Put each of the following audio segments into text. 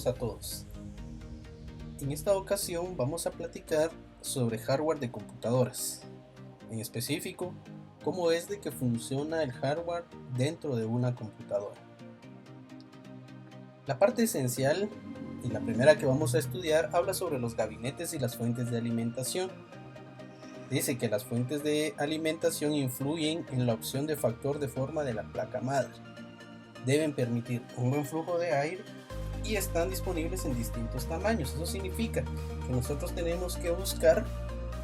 a todos. En esta ocasión vamos a platicar sobre hardware de computadoras. En específico, cómo es de que funciona el hardware dentro de una computadora. La parte esencial y la primera que vamos a estudiar habla sobre los gabinetes y las fuentes de alimentación. Dice que las fuentes de alimentación influyen en la opción de factor de forma de la placa madre. Deben permitir un buen flujo de aire y están disponibles en distintos tamaños. Eso significa que nosotros tenemos que buscar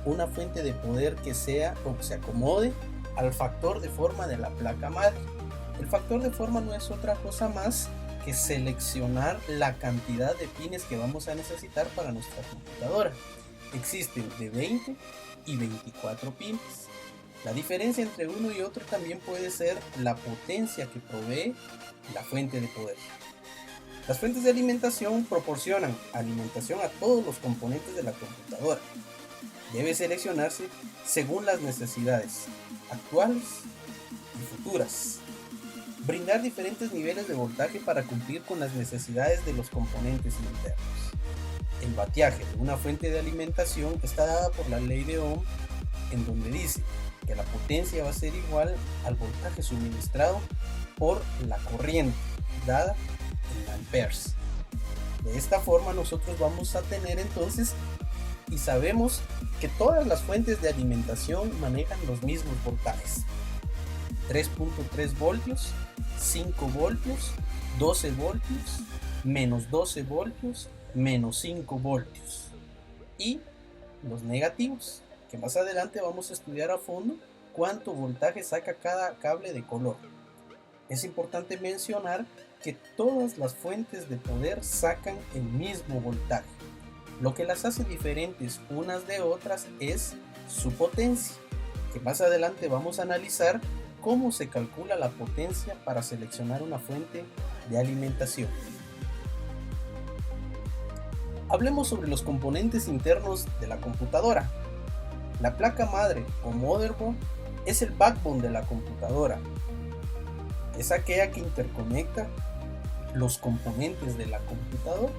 una fuente de poder que sea o que se acomode al factor de forma de la placa madre. El factor de forma no es otra cosa más que seleccionar la cantidad de pines que vamos a necesitar para nuestra computadora. Existen de 20 y 24 pines. La diferencia entre uno y otro también puede ser la potencia que provee la fuente de poder. Las fuentes de alimentación proporcionan alimentación a todos los componentes de la computadora. Debe seleccionarse según las necesidades actuales y futuras. Brindar diferentes niveles de voltaje para cumplir con las necesidades de los componentes internos. El bateaje de una fuente de alimentación está dada por la ley de Ohm, en donde dice que la potencia va a ser igual al voltaje suministrado por la corriente dada en amperes. De esta forma nosotros vamos a tener entonces y sabemos que todas las fuentes de alimentación manejan los mismos voltajes: 3.3 voltios, 5 voltios, 12 voltios, menos 12 voltios, menos 5 voltios y los negativos, que más adelante vamos a estudiar a fondo cuánto voltaje saca cada cable de color. Es importante mencionar que todas las fuentes de poder sacan el mismo voltaje. Lo que las hace diferentes unas de otras es su potencia, que más adelante vamos a analizar cómo se calcula la potencia para seleccionar una fuente de alimentación. Hablemos sobre los componentes internos de la computadora. La placa madre o motherboard es el backbone de la computadora. Es aquella que interconecta los componentes de la computadora.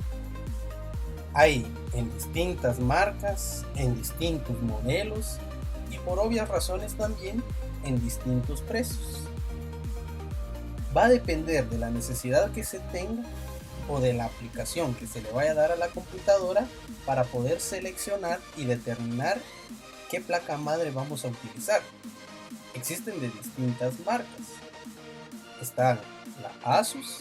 Hay en distintas marcas, en distintos modelos y por obvias razones también en distintos precios. Va a depender de la necesidad que se tenga o de la aplicación que se le vaya a dar a la computadora para poder seleccionar y determinar qué placa madre vamos a utilizar. Existen de distintas marcas. Están la Asus,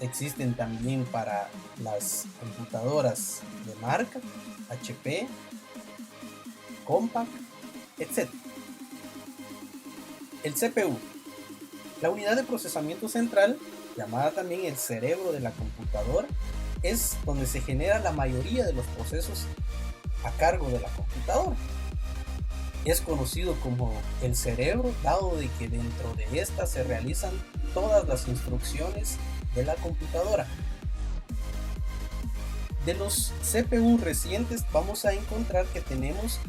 existen también para las computadoras de marca, HP, Compaq, etc. El CPU, la unidad de procesamiento central, llamada también el cerebro de la computadora, es donde se genera la mayoría de los procesos a cargo de la computadora. Es conocido como el cerebro, dado de que dentro de esta se realizan todas las instrucciones de la computadora. De los CPU recientes vamos a encontrar que tenemos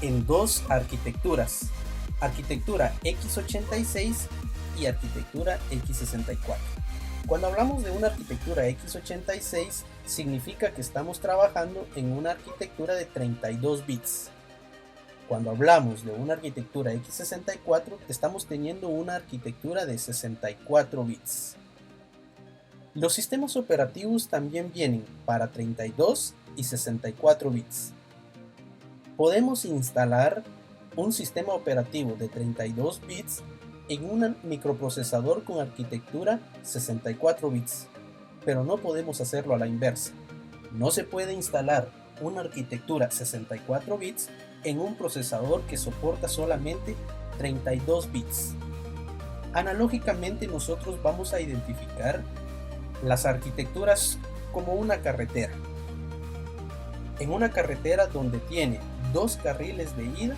en dos arquitecturas: arquitectura x86 y arquitectura x64. Cuando hablamos de una arquitectura x86 significa que estamos trabajando en una arquitectura de 32 bits. Cuando hablamos de una arquitectura x64 estamos teniendo una arquitectura de 64 bits. Los sistemas operativos también vienen para 32 y 64 bits. Podemos instalar un sistema operativo de 32 bits en un microprocesador con arquitectura 64 bits, pero no podemos hacerlo a la inversa. No se puede instalar una arquitectura 64 bits en un procesador que soporta solamente 32 bits. Analógicamente nosotros vamos a identificar las arquitecturas como una carretera. En una carretera donde tiene dos carriles de ida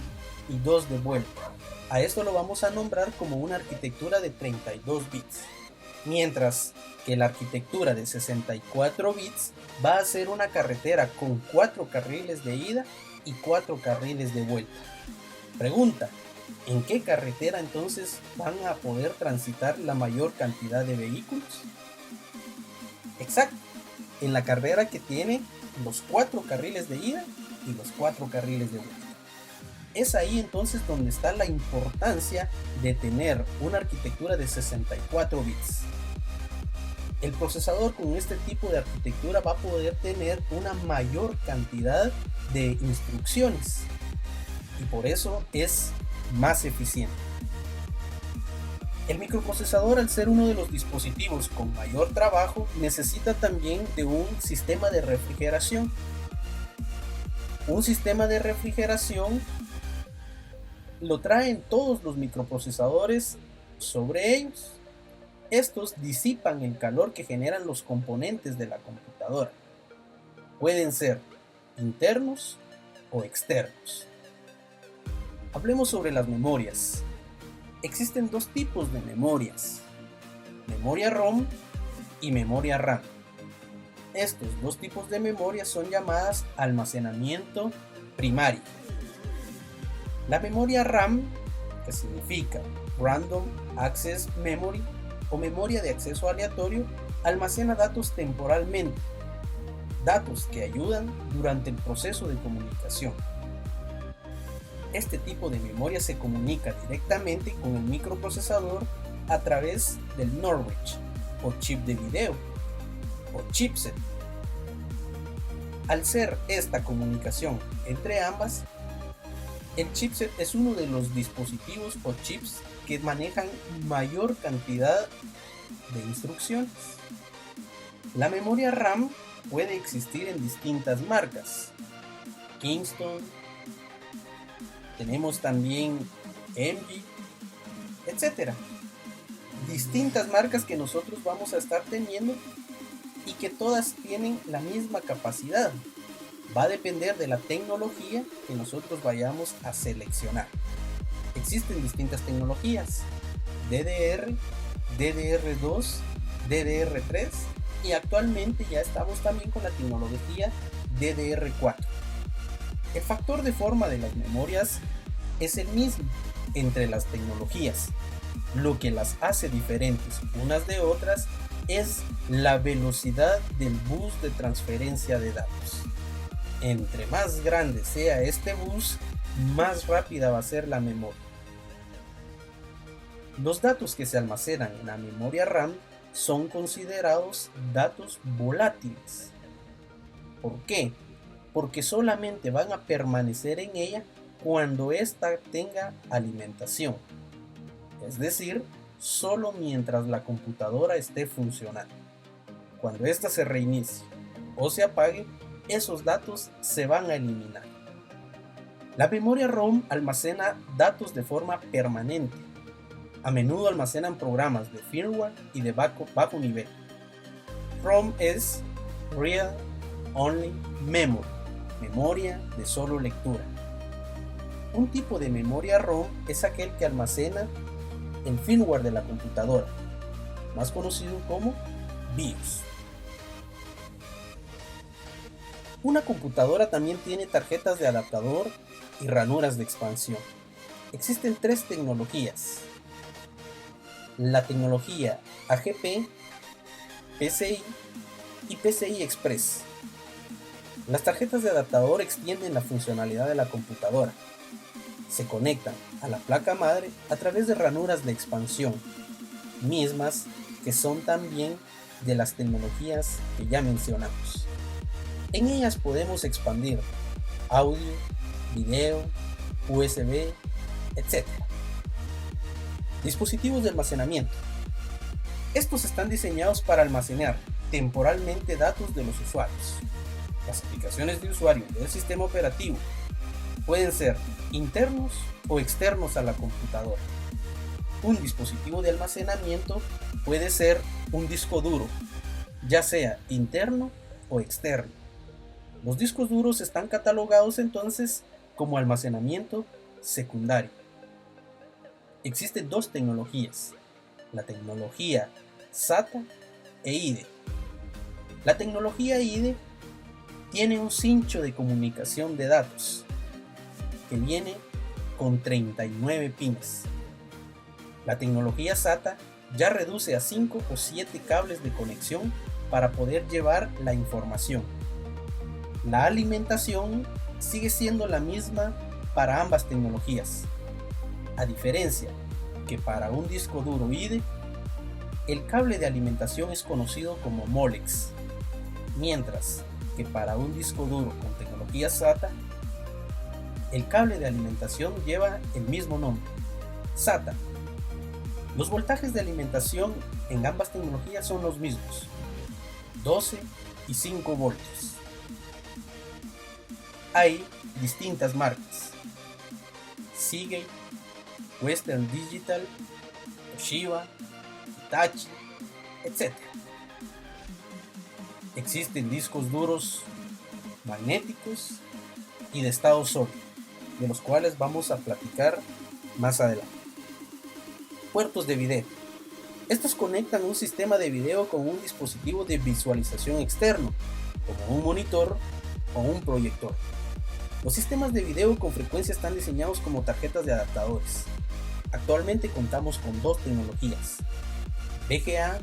y dos de vuelta. A esto lo vamos a nombrar como una arquitectura de 32 bits. Mientras que la arquitectura de 64 bits va a ser una carretera con 4 carriles de ida y 4 carriles de vuelta. Pregunta: ¿en qué carretera entonces van a poder transitar la mayor cantidad de vehículos? Exacto, en la carrera que tiene los 4 carriles de ida y los 4 carriles de vuelta. Es ahí entonces donde está la importancia de tener una arquitectura de 64 bits. El procesador con este tipo de arquitectura va a poder tener una mayor cantidad de instrucciones y por eso es más eficiente. El microprocesador, al ser uno de los dispositivos con mayor trabajo, necesita también de un sistema de refrigeración. Un sistema de refrigeración lo traen todos los microprocesadores sobre ellos. Estos disipan el calor que generan los componentes de la computadora. Pueden ser internos o externos. Hablemos sobre las memorias. Existen 2 tipos de memorias: memoria ROM y memoria RAM. Estos 2 tipos de memoria son llamadas almacenamiento primario. La memoria RAM, que significa Random Access Memory o memoria de acceso aleatorio, almacena datos temporalmente, datos que ayudan durante el proceso de comunicación. Este tipo de memoria se comunica directamente con el microprocesador a través del NOR bridge o chip de video o chipset. Al ser esta comunicación entre ambas, el chipset es uno de los dispositivos o chips que manejan mayor cantidad de instrucciones. La memoria RAM puede existir en distintas marcas: Kingston, tenemos también MG, etc. Distintas marcas que nosotros vamos a estar teniendo y que todas tienen la misma capacidad. Va a depender de la tecnología que nosotros vayamos a seleccionar. Existen distintas tecnologías: DDR, DDR2, DDR3 y actualmente ya estamos también con la tecnología DDR4. El factor de forma de las memorias es el mismo entre las tecnologías. Lo que las hace diferentes unas de otras es la velocidad del bus de transferencia de datos. Entre más grande sea este bus, más rápida va a ser la memoria. Los datos que se almacenan en la memoria RAM son considerados datos volátiles. ¿Por qué? Porque solamente van a permanecer en ella cuando ésta tenga alimentación. Es decir, solo mientras la computadora esté funcionando. Cuando ésta se reinicie o se apague, esos datos se van a eliminar. La memoria ROM almacena datos de forma permanente. A menudo almacenan programas de firmware y de bajo nivel. ROM es Read Only Memory, memoria de solo lectura. Un tipo de memoria ROM es aquel que almacena el firmware de la computadora, más conocido como BIOS. Una computadora también tiene tarjetas de adaptador y ranuras de expansión. Existen 3 tecnologías: la tecnología AGP, PCI y PCI Express. Las tarjetas de adaptador extienden la funcionalidad de la computadora. Se conectan a la placa madre a través de ranuras de expansión, mismas que son también de las tecnologías que ya mencionamos. En ellas podemos expandir audio, video, USB, etc. Dispositivos de almacenamiento. Estos están diseñados para almacenar temporalmente datos de los usuarios. Las aplicaciones de usuario del sistema operativo pueden ser internos o externos a la computadora. Un dispositivo de almacenamiento puede ser un disco duro, ya sea interno o externo. Los discos duros están catalogados entonces como almacenamiento secundario. Existen 2 tecnologías: la tecnología SATA e IDE. La tecnología IDE tiene un cincho de comunicación de datos que viene con 39 pines. La tecnología SATA ya reduce a 5 o 7 cables de conexión para poder llevar la información. La alimentación sigue siendo la misma para ambas tecnologías, a diferencia que para un disco duro IDE, el cable de alimentación es conocido como Molex, mientras que para un disco duro con tecnología SATA, el cable de alimentación lleva el mismo nombre, SATA. Los voltajes de alimentación en ambas tecnologías son los mismos, 12 y 5 voltios. Hay distintas marcas, Seagate, Western Digital, Toshiba, Hitachi, etc. Existen discos duros magnéticos y de estado sólido, de los cuales vamos a platicar más adelante. Puertos de video. Estos conectan un sistema de video con un dispositivo de visualización externo, como un monitor o un proyector. Los sistemas de video con frecuencia están diseñados como tarjetas de adaptadores. Actualmente contamos con dos tecnologías, VGA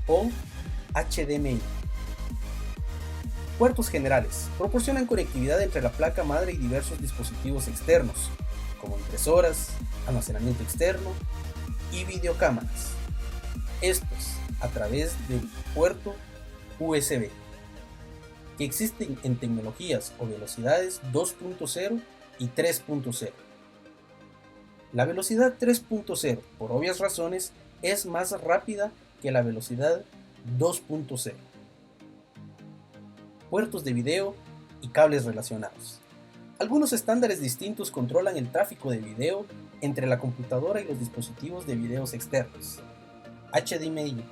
o HDMI. Puertos generales proporcionan conectividad entre la placa madre y diversos dispositivos externos, como impresoras, almacenamiento externo y videocámaras. Estos a través del puerto USB, que existen en tecnologías o velocidades 2.0 y 3.0. La velocidad 3.0, por obvias razones, es más rápida que la velocidad 2.0. Puertos de video y cables relacionados. Algunos estándares distintos controlan el tráfico de video entre la computadora y los dispositivos de videos externos. HDMI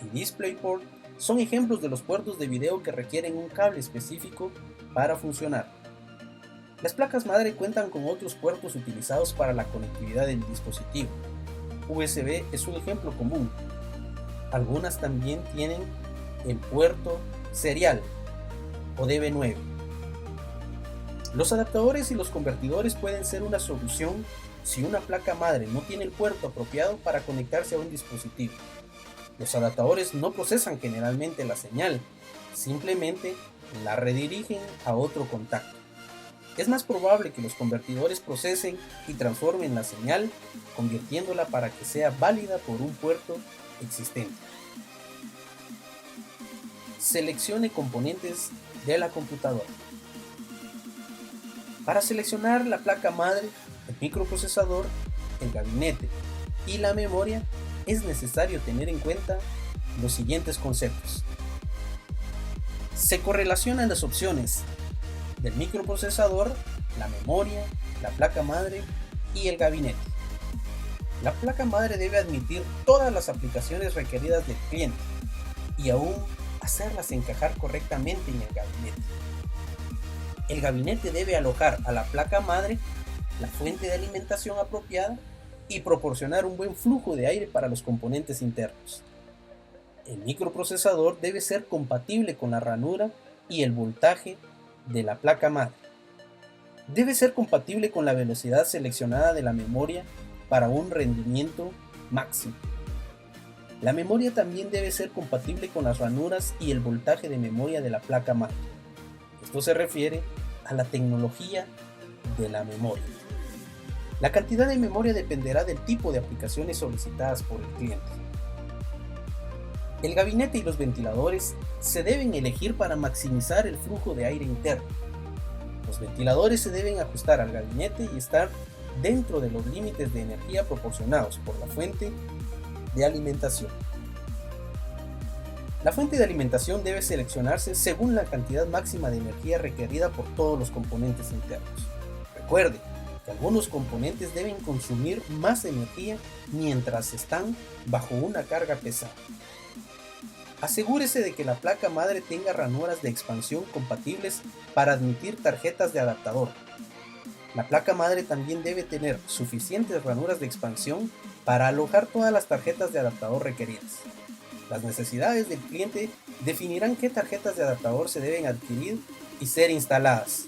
y DisplayPort son ejemplos de los puertos de video que requieren un cable específico para funcionar. Las placas madre cuentan con otros puertos utilizados para la conectividad del dispositivo. USB es un ejemplo común. Algunas también tienen el puerto serial o DB9. Los adaptadores y los convertidores pueden ser una solución si una placa madre no tiene el puerto apropiado para conectarse a un dispositivo. Los adaptadores no procesan generalmente la señal, simplemente la redirigen a otro contacto. Es más probable que los convertidores procesen y transformen la señal, convirtiéndola para que sea válida por un puerto existente. Seleccione componentes de la computadora. Para seleccionar la placa madre, el microprocesador, el gabinete y la memoria, es necesario tener en cuenta los siguientes conceptos. Se correlacionan las opciones del microprocesador, la memoria, la placa madre y el gabinete. La placa madre debe admitir todas las aplicaciones requeridas del cliente y aún hacerlas encajar correctamente en el gabinete. El gabinete debe alojar a la placa madre la fuente de alimentación apropiada y proporcionar un buen flujo de aire para los componentes internos. El microprocesador debe ser compatible con la ranura y el voltaje de la placa madre. Debe ser compatible con la velocidad seleccionada de la memoria para un rendimiento máximo. La memoria también debe ser compatible con las ranuras y el voltaje de memoria de la placa madre. Esto se refiere a la tecnología de la memoria. La cantidad de memoria dependerá del tipo de aplicaciones solicitadas por el cliente. El gabinete y los ventiladores se deben elegir para maximizar el flujo de aire interno. Los ventiladores se deben ajustar al gabinete y estar dentro de los límites de energía proporcionados por la fuente de alimentación. La fuente de alimentación debe seleccionarse según la cantidad máxima de energía requerida por todos los componentes internos. Recuerde que algunos componentes deben consumir más energía mientras están bajo una carga pesada. Asegúrese de que la placa madre tenga ranuras de expansión compatibles para admitir tarjetas de adaptador. La placa madre también debe tener suficientes ranuras de expansión para alojar todas las tarjetas de adaptador requeridas. Las necesidades del cliente definirán qué tarjetas de adaptador se deben adquirir y ser instaladas.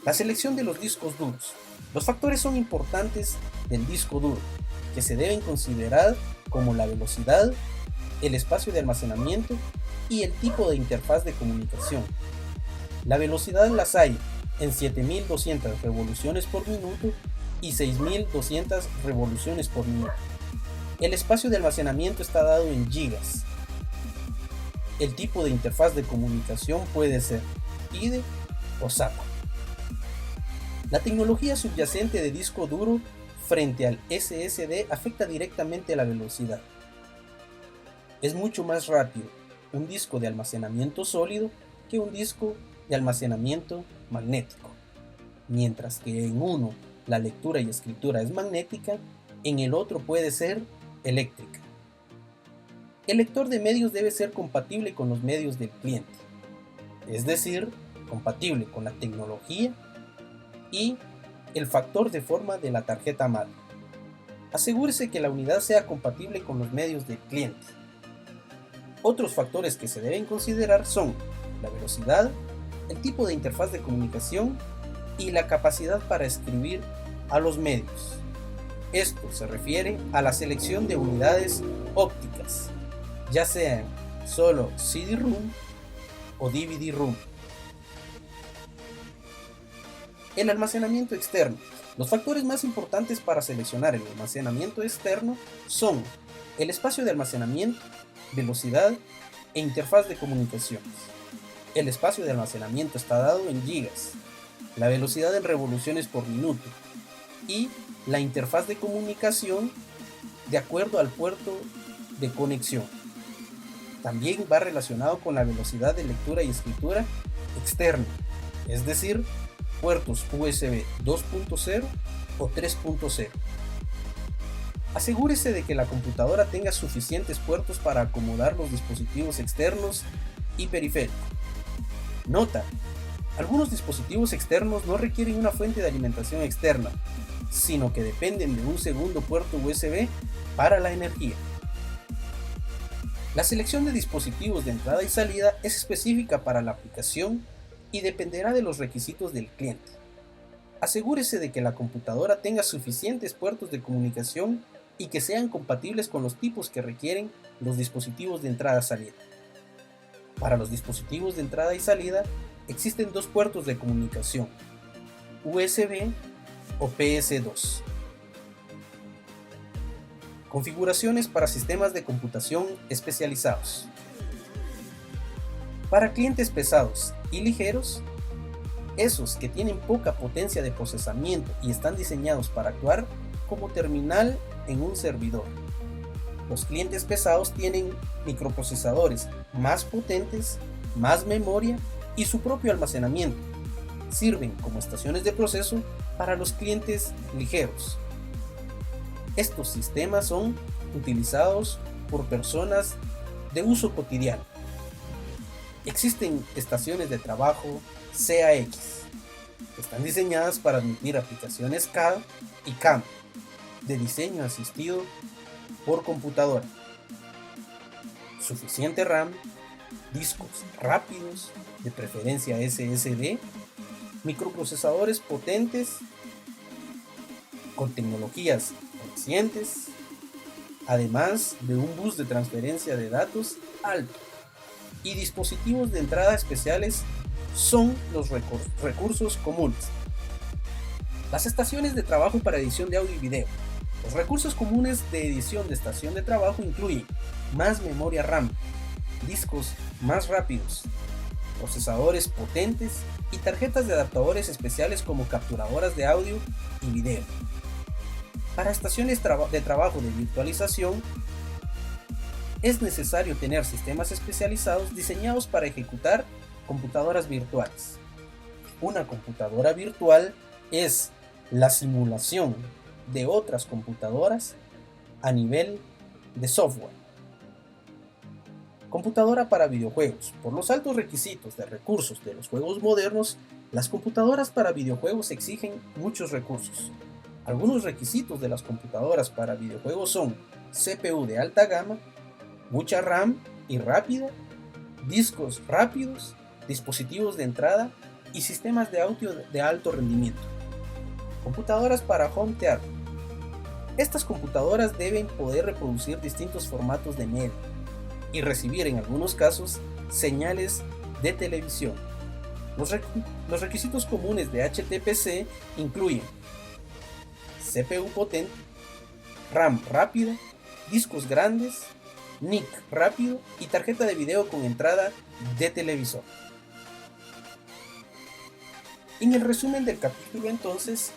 La selección de los discos duros. Los factores son importantes del disco duro, que se deben considerar como la velocidad, el espacio de almacenamiento y el tipo de interfaz de comunicación. La velocidad las hay en 7200 revoluciones por minuto y 6200 revoluciones por minuto. El espacio de almacenamiento está dado en gigas. El tipo de interfaz de comunicación puede ser IDE o SATA. La tecnología subyacente de disco duro frente al SSD afecta directamente la velocidad. Es mucho más rápido un disco de almacenamiento sólido que un disco de almacenamiento magnético. Mientras que en uno la lectura y escritura es magnética, en el otro puede ser eléctrica. El lector de medios debe ser compatible con los medios del cliente, es decir, compatible con la tecnología y el factor de forma de la tarjeta madre. Asegúrese que la unidad sea compatible con los medios del cliente. Otros factores que se deben considerar son la velocidad, el tipo de interfaz de comunicación y la capacidad para escribir a los medios. Esto se refiere a la selección de unidades ópticas, ya sean solo CD-ROM o DVD-ROM. El almacenamiento externo. Los factores más importantes para seleccionar el almacenamiento externo son el espacio de almacenamiento, velocidad e interfaz de comunicaciones. El espacio de almacenamiento está dado en gigas, la velocidad en revoluciones por minuto y la interfaz de comunicación de acuerdo al puerto de conexión. También va relacionado con la velocidad de lectura y escritura externa, es decir, puertos USB 2.0 o 3.0. Asegúrese de que la computadora tenga suficientes puertos para acomodar los dispositivos externos y periféricos. Nota: algunos dispositivos externos no requieren una fuente de alimentación externa, sino que dependen de un segundo puerto USB para la energía. La selección de dispositivos de entrada y salida es específica para la aplicación y dependerá de los requisitos del cliente. Asegúrese de que la computadora tenga suficientes puertos de comunicación y que sean compatibles con los tipos que requieren los dispositivos de entrada y salida. Para los dispositivos de entrada y salida existen dos puertos de comunicación, USB o PS2. Configuraciones para sistemas de computación especializados. Para clientes pesados y ligeros, esos que tienen poca potencia de procesamiento y están diseñados para actuar como terminal en un servidor. Los clientes pesados tienen microprocesadores más potentes, más memoria y su propio almacenamiento. Sirven como estaciones de proceso para los clientes ligeros. Estos sistemas son utilizados por personas de uso cotidiano. Existen estaciones de trabajo CAX, que están diseñadas para admitir aplicaciones CAD y CAM, de diseño asistido por computadora. Suficiente RAM, discos rápidos, de preferencia SSD, microprocesadores potentes, con tecnologías eficientes, además de un bus de transferencia de datos alto, y dispositivos de entrada especiales son los recursos comunes. Las estaciones de trabajo para edición de audio y video. Los recursos comunes de edición de estación de trabajo incluyen más memoria RAM, discos más rápidos, procesadores potentes y tarjetas de adaptadores especiales como capturadoras de audio y video. Para estaciones de trabajo de virtualización, es necesario tener sistemas especializados diseñados para ejecutar computadoras virtuales. Una computadora virtual es la simulación de otras computadoras a nivel de software. Computadora para videojuegos. Por los altos requisitos de recursos de los juegos modernos, las computadoras para videojuegos exigen muchos recursos. Algunos requisitos de las computadoras para videojuegos son CPU de alta gama, mucha RAM y rápida, discos rápidos, dispositivos de entrada y sistemas de audio de alto rendimiento. Computadoras para home theater. Estas computadoras deben poder reproducir distintos formatos de media, y recibir en algunos casos señales de televisión. Los requisitos comunes de HTPC incluyen CPU potente, RAM rápida, discos grandes, NIC rápido y tarjeta de video con entrada de televisor. En el resumen del capítulo, entonces,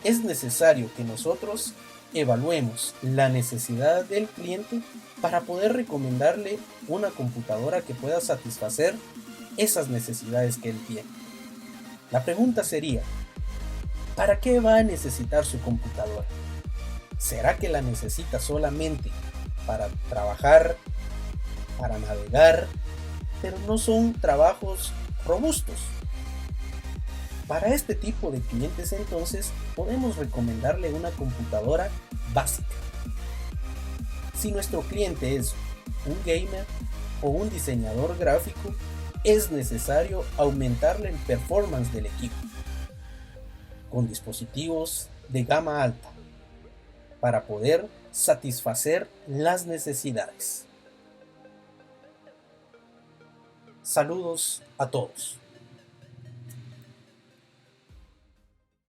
es necesario que nosotros evaluemos la necesidad del cliente para poder recomendarle una computadora que pueda satisfacer esas necesidades que él tiene. La pregunta sería, ¿para qué va a necesitar su computadora? ¿Será que la necesita solamente para trabajar, para navegar, pero no son trabajos robustos? Para este tipo de clientes, entonces, podemos recomendarle una computadora básica. Si nuestro cliente es un gamer o un diseñador gráfico, es necesario aumentarle el performance del equipo con dispositivos de gama alta para poder satisfacer las necesidades. Saludos a todos.